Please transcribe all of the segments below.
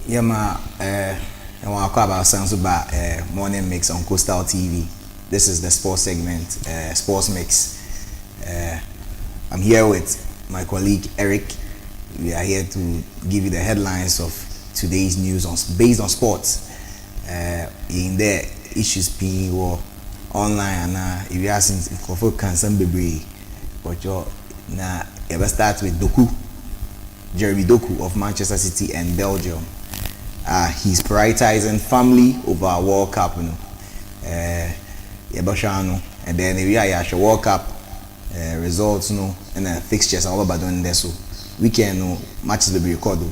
Yeah, I want to talk about something about morning mix on Coastal TV. This is the sports segment, sports mix. I'm here with my colleague Eric. We are here to give you the headlines of today's news based on sports. In the issues being or online and if you ask if can some baby, but you na ever start with Jeremy Doku of Manchester City and Belgium. He's prioritizing family over World Cup, and then we are World Cup results, and fixtures all about doing this. So weekend matches will be recorded.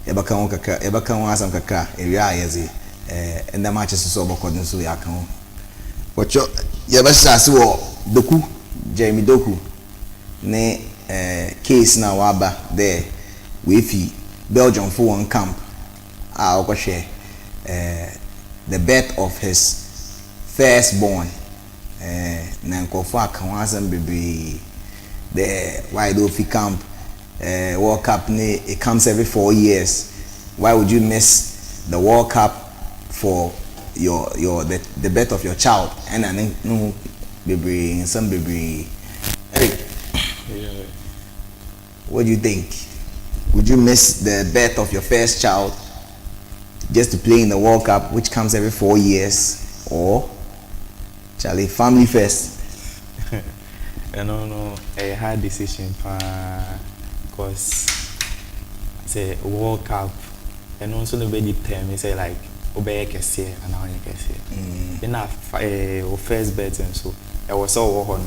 Ebaka some kaka area and the matches is over recording so ya kan. But you Doku, Jeremy Doku, ne case now waba there with Belgium for one camp. The birth of his firstborn. Nankofo akanwasan bebre the wide open camp World Cup it comes every 4 years. Why would you miss the World Cup for the birth of your child? And I think no bebre some bebre. Eric, what do you think? Would you miss the birth of your first child just to play in the World Cup, which comes every 4 years, or Charlie, family first? No, a hard decision, because say World Cup, and also the very term is like obey kese and how you kese. Then first bet and so I was all on.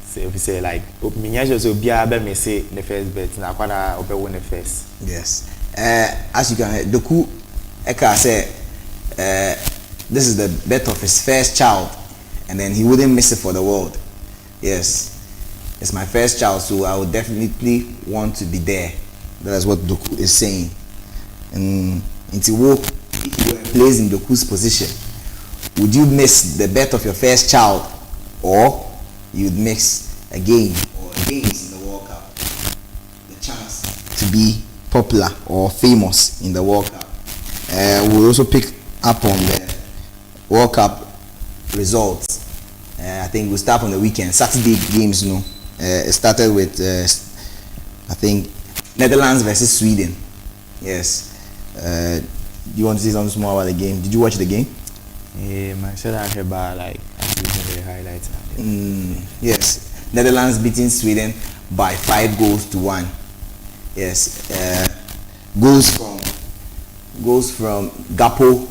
So if you say like me just be able me say the first bet, na kwada obey win the first. Yes. As you can Doku Eka said, this is the birth of his first child, and then he wouldn't miss it for the world. Yes, it's my first child, so I would definitely want to be there. That's what Doku is saying. And if you were placed in Doku's position, would you miss the birth of your first child, or you'd miss a game or games in the World Cup, the chance to be popular or famous in the World Cup? We'll also pick up on the World Cup results. I think we'll start on the weekend. Saturday games, it started with I think Netherlands versus Sweden. Yes. Do you want to say something more about the game? Did you watch the game? I said I heard about like the highlights. Yes. Netherlands beating Sweden by 5-1. Yes. Goals from Gapo,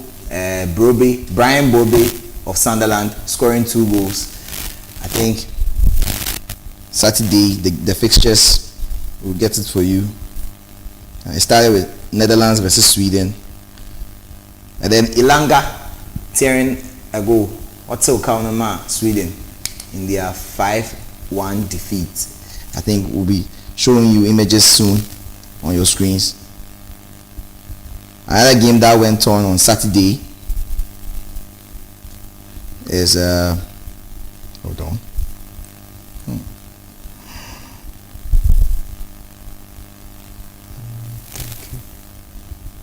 Brian Bobe of Sunderland scoring 2 goals. I think Saturday the fixtures will get it for you. It started with Netherlands versus Sweden, and then Ilanga tearing a goal. What's so counter Sweden in their 5-1 defeat. I think we'll be showing you images soon on your screens. Another game that went on Saturday is hold on.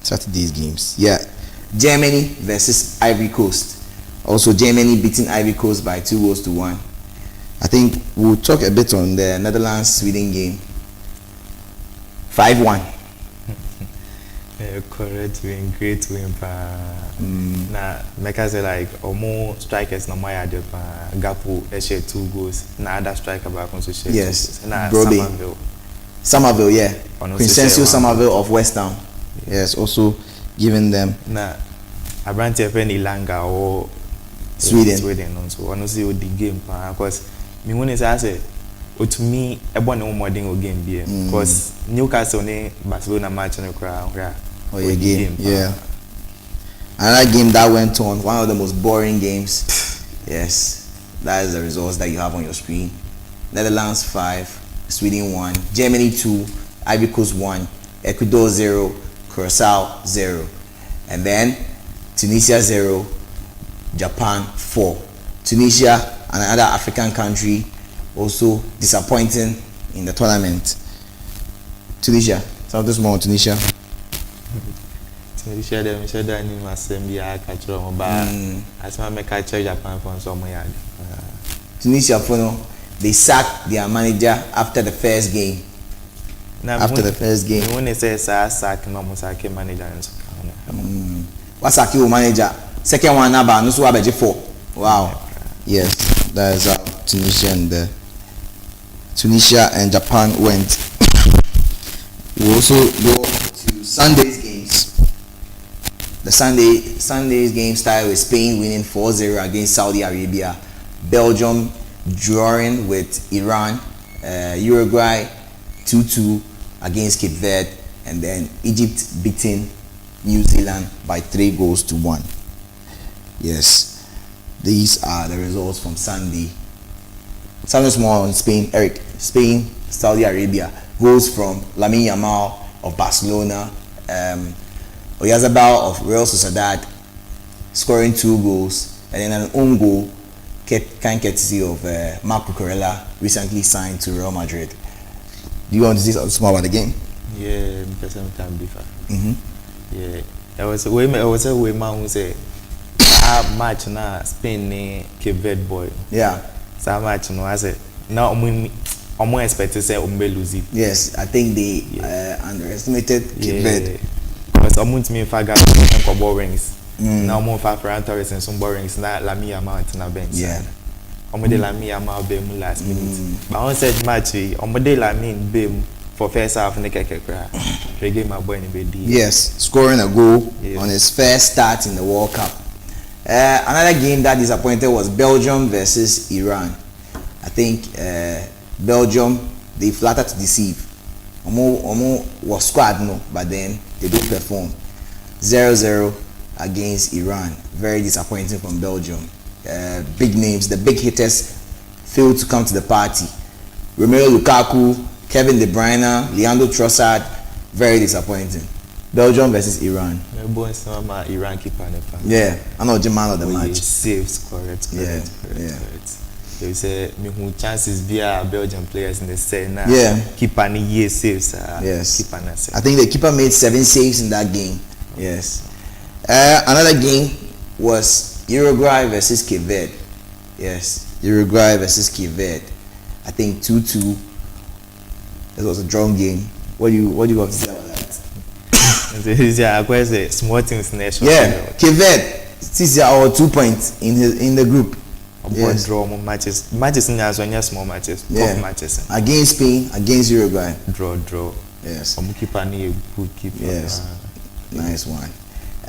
Saturday's games. Yeah. Germany versus Ivory Coast. Also Germany beating Ivory Coast by 2-1. I think we'll talk a bit on the Netherlands-Sweden game. 5-1. Correct win, great win. Na make us say like more strikers na my idea. Gapo share 2 goals. Na other striker back also share. Yes. 2 goals. Na Somerville, yeah. Quintessential Somerville of West Ham. Yes, also giving them. Na Abrante friend Ilanga or Sweden also. Honestly, with the game because me when I say to me a one more than game be because Newcastle ne Barcelona match on the crowd. Oh, yeah, game. Yeah. Another game that went on, one of the most boring games. Yes, that is the results that you have on your screen. Netherlands 5, Sweden 1, Germany 2, Ivory Coast 1, Ecuador 0, Curacao 0, and then Tunisia 0, Japan 4. Tunisia, another African country, also disappointing in the tournament. Tunisia, something small on Tunisia. Me share them in my same year catch on ba. As my make catch Japan for some yard. Tunisia for they sacked their manager after the first game. After the first game. When they say sack no mo sack manager and so. What sack you manager? Second one now no so abeje 4. Wow. Yes, that is how Tunisia and Japan went. We also go to Sunday's games. The Sunday's game started with Spain winning 4-0 against Saudi Arabia, Belgium drawing with Iran, Uruguay 2-2 against Cape Verde, and then Egypt beating New Zealand by 3-1. Yes, these are the results from Sunday. Something more on Spain, Eric. Spain, Saudi Arabia. Goals from Lamine Yamal of Barcelona, Oyarzabal of Real Sociedad, scoring 2 goals, and then an own goal, kind courtesy of Marco Corella, recently signed to Real Madrid. Do you want to say something small about the game? Yeah, because I'm time before. Yeah, I was a way man who say match na Spain ne Cape Verde boy. Yeah. So match no I said now I'm expect to say lose it. Yes, I think they underestimated Cape Verde. Because I'm to me if I got some borings. Now I'm for Ferran Torres and some borings na Lamine Yamal na bench. Yeah. I'm de Lamine Yamal be mu last minute. But I said match I'm de Lamine be for first half in the kekekra. Game my boy in the Yes, scoring a goal on his first start in the World Cup. Another game that disappointed was Belgium versus Iran. I think Belgium, they flattered to deceive. Omo was squad no, but then they don't perform. 0-0 against Iran. Very disappointing from Belgium. Big names, the big hitters failed to come to the party. Romelu Lukaku, Kevin De Bruyne, Leandro Trossard, very disappointing. Belgium versus Iran. Iran keeper. Yeah, I know the man of the match. Saves, correct. They say me who chances via Belgian players in the set now. Yeah. Keeper ni year saves. Yes. Keeper na set. I think the keeper made 7 saves in that game. Yes. Another game was Uruguay versus Cape Verde. Yes. Uruguay versus Cape Verde. I think 2-2. It was a drawn game. What do you have to say about that? Yeah, I say small things nation. Yeah. Cape Verde. This is our 2 points in the group. Yes. Draw more matches in as small matches, tough matches. Against Spain, against Uruguay. Draw. Yes. Keeper need a good keeper. Yes. Nice one.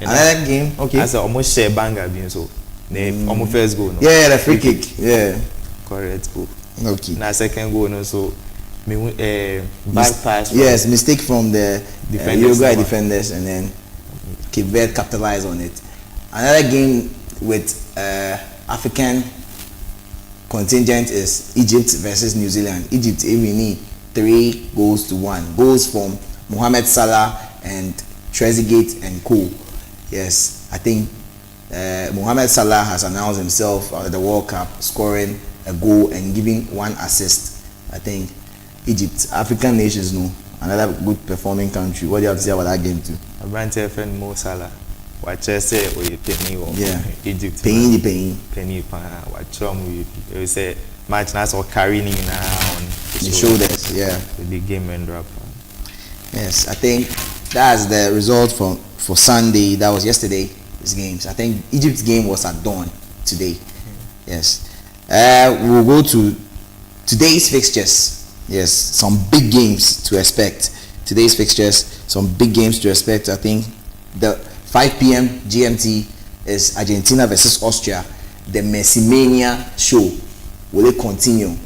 Another game. Okay. As almost share banger being so. Almost first goal. No? Yeah, the free kick. Yeah. Correct goal. Okay. Now second goal no so back pass. Yes, mistake from the Uruguay defenders, and then Cape Verde capitalized on it. Another game with African contingent is Egypt versus New Zealand. Egypt we need 3-1. Goals from Mohamed Salah and Trezeguet and Co. Yes, I think Mohamed Salah has announced himself at the World Cup, scoring a goal and giving 1 assist. I think Egypt, African nations, no, another good performing country. What do you have to say about that game too? I brand friend Mo Salah. What I say, we penny or Egypt. Penny pan. What trouble we say match now so carrying now on the shoulders. Yeah, with the game and drop. Yes, I think that's the result for Sunday. That was yesterday's games. I think Egypt's game was at dawn today. Yes. We'll go to today's fixtures. Yes, some big games to expect. Today's fixtures, some big games to expect. I think the 5 p.m. GMT is Argentina versus Austria. The Messi Mania show. Will it continue?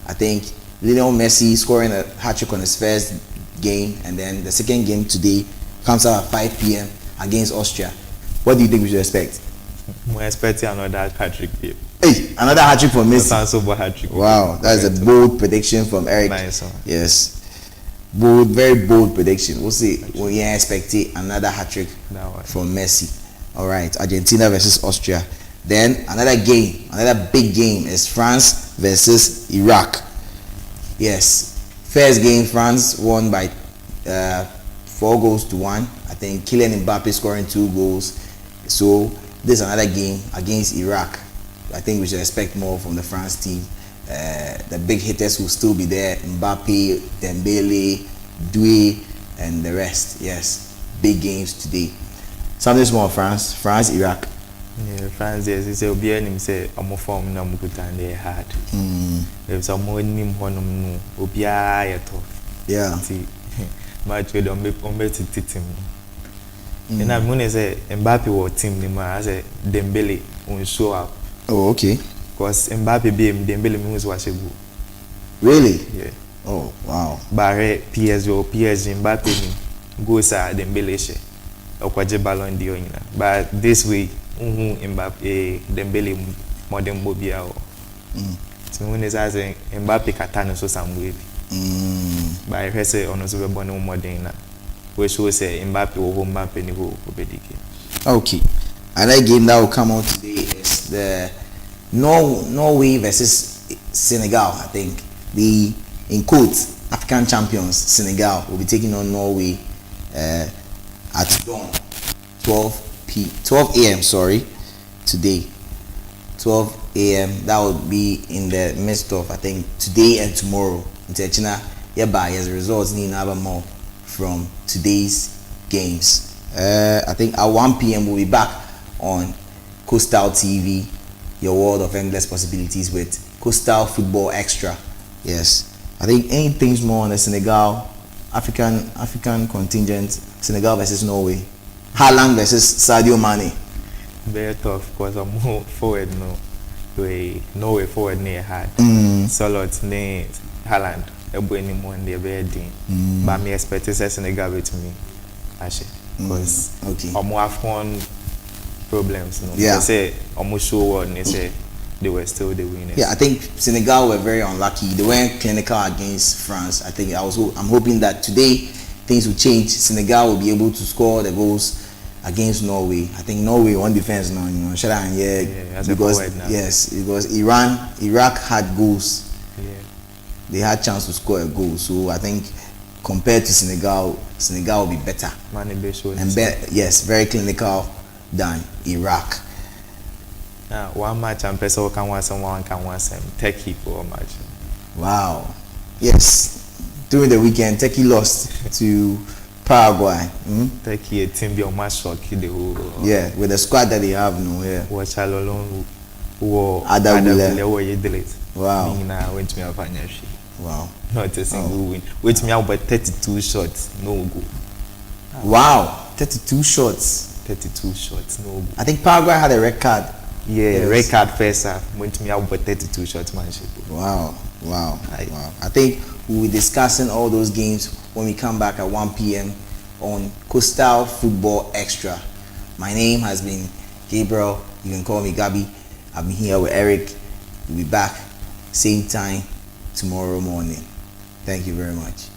I think Lionel Messi scoring a hat-trick on his first game, and then the second game today comes out at 5 p.m. against Austria. What do you think we should expect? We're expecting another hat-trick. Hey, another hat-trick from Messi. Hat-trick. Wow, that's a bold prediction from Eric. Nice one. Yes. Bold, very bold prediction. We'll see. We expect another hat-trick from Messi. All right, Argentina versus Austria. Then another game, another big game is France versus Iraq. Yes, first game France won by 4-1. I think Kylian Mbappe scoring 2 goals. So this is another game against Iraq. I think we should expect more from the France team. The big hitters will still be there: Mbappe, Dembele, Doué, and the rest. Yes, big games today. Something small: France, Iraq. Yeah, France, yes, it's a be any say I'm form na mukuta and they hard. If some more nim honum no, obia tough. Yeah. See, match with on better team. And I'm gonna say Mbappe or team ni ma I say Dembele won't show up. Oh, okay. Because Mbappe be Dembele means was a good. Really? Yeah. Oh, wow. Barre PSG Mbappe ni goes a Dembele she. Okwaje Ballon d'Or ina. But this week Mbappe Dembele more than Bobia. So when is as Mbappe katana so some way. But I heard say on also born more than that. We should say Mbappe or Mbappe ni go obedike. Okay. Another game that will come out today is the Norway versus Senegal. I think the in quotes African champions Senegal will be taking on Norway at dawn, 12 a.m. Sorry, today, 12 a.m. That will be in the midst of I think today and tomorrow. China, as a result, need another more from today's games. I think at 1 p.m. we'll be back on Coastal TV, your world of endless possibilities with Coastal Football Extra. Yes, I think anything's more on the Senegal African contingent. Senegal versus Norway, Haaland versus Sadio Mane. Very tough because I'm more forward no. Norway forward near hard. Solid near Haaland. Everybody more in the bedding. But me expect to say Senegal with me. Actually, because I'm more fun problems. No, yeah. They say almost show what they say they were still the winners. Yeah, I think Senegal were very unlucky. They weren't clinical against France. I think I'm hoping that today things will change. Senegal will be able to score the goals against Norway. I think Norway on defense now, because Iraq had goals. Yeah. They had chance to score a goal. So I think compared to Senegal will be better. Yes, very clinical than Iraq. Now, one match and person can want someone can want some Turkey for a match. Wow. Yes. During the weekend, Turkey lost to Paraguay. Turkey a team be on match shock the whole. Yeah, with the squad that they have no. Yeah. Watch alone who Adabule. Wow. I went to me a financial. Wow. Not a single win. Wait me out but 32 shots, no goal. Wow. 32 shots. 32 shots, no goal. I think Paraguay had a red card. Yeah, yes. Red card first half. Went me out but 32 shots, man. Wow. I think we'll be discussing all those games when we come back at 1 p.m. on Coastal Football Extra. My name has been Gabriel. You can call me Gabby. I've been here with Eric. We'll be back same time tomorrow morning. Thank you very much.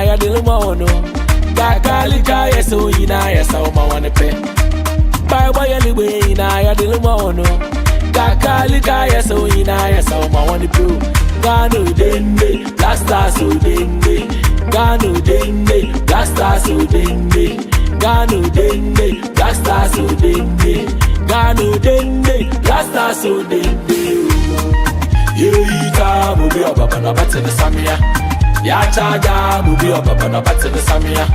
Ya dilmono gakalika yeso ina yesa o mawane pe baiwa yeliwe ina ya dilmono gakalika yeso ina yesa o mawane pe gano dende blasters o dende gano dende blasters o dende gano dende blasters o dende gano dende blasters o dende yeita mo be obaba na batene samia ya chaja will be up on a bat to the Samia.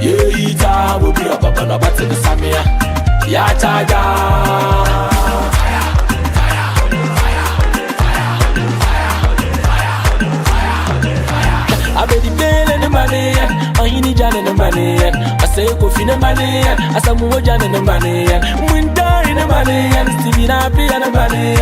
Yeita will be up on a bat to the Samia. Ya chaja. I bet the bill in the money, I need Jan in the money. I say, go fin the money, I say, move Jan in the money. Winter in the money, and Stevie Nappy and the money.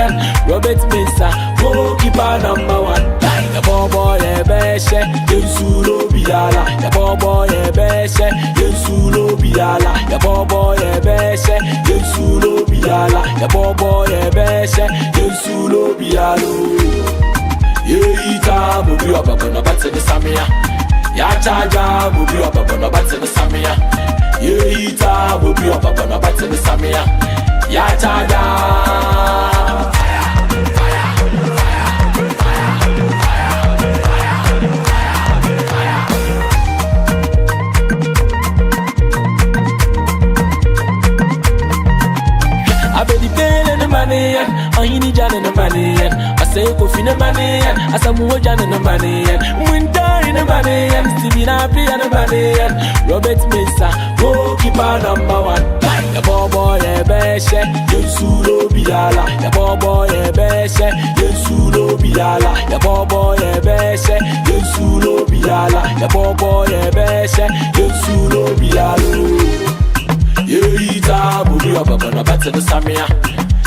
Robert Mesa, goalkeeper #1. ya bobo ye beshe, yensulo biala, ya bobo ye beshe, yensulo biala, ya bobo ye beshe, yensulo biala, ya bobo ye beshe, yensulo bialo. Ye ita mubi wababa no bate ni samia, ya chaja mubi wababa no bate ni samia. Ye ita mubi wababa no bate ni samia, ya chaja. Ayini jana no money, I say go fin no money, I say mo jana no money, winter in the money, Stevie na play no money, Robert Mesa, goalkeeper number 1. Ya bobo ye beshe, yensulo biala, ya bobo ye beshe, yensulo biala, ya bobo ye beshe, yensulo biala, ya bobo ye beshe, yensulo bialo. Ye ita mubi wababa no bate no samia.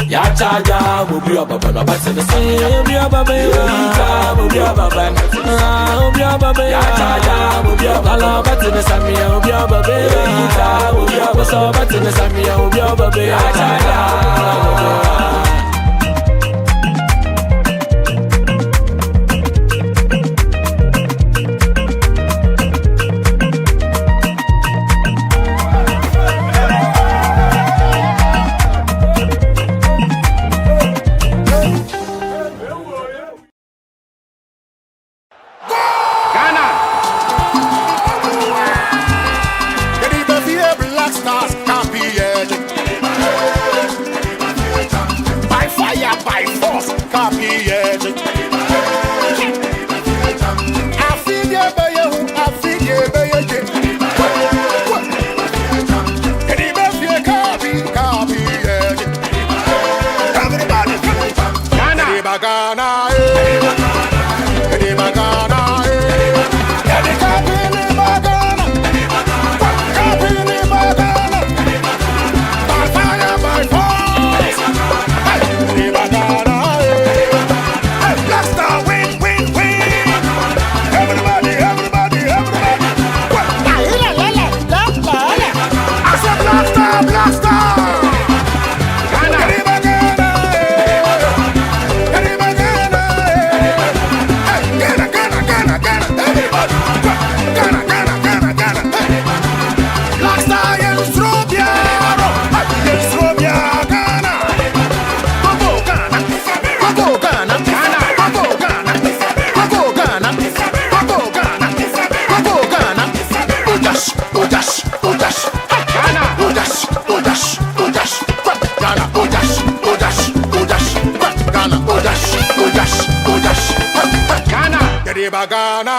Ya chaja mubi wababa no bate no samia. Mubi wababa ya mubi wababa. Mubi wababa ya chaja mubi wababa no bate no samia. Mubi wababa ya mubi wababa so bate no samia. Mubi wababa ya chaja. Ghana,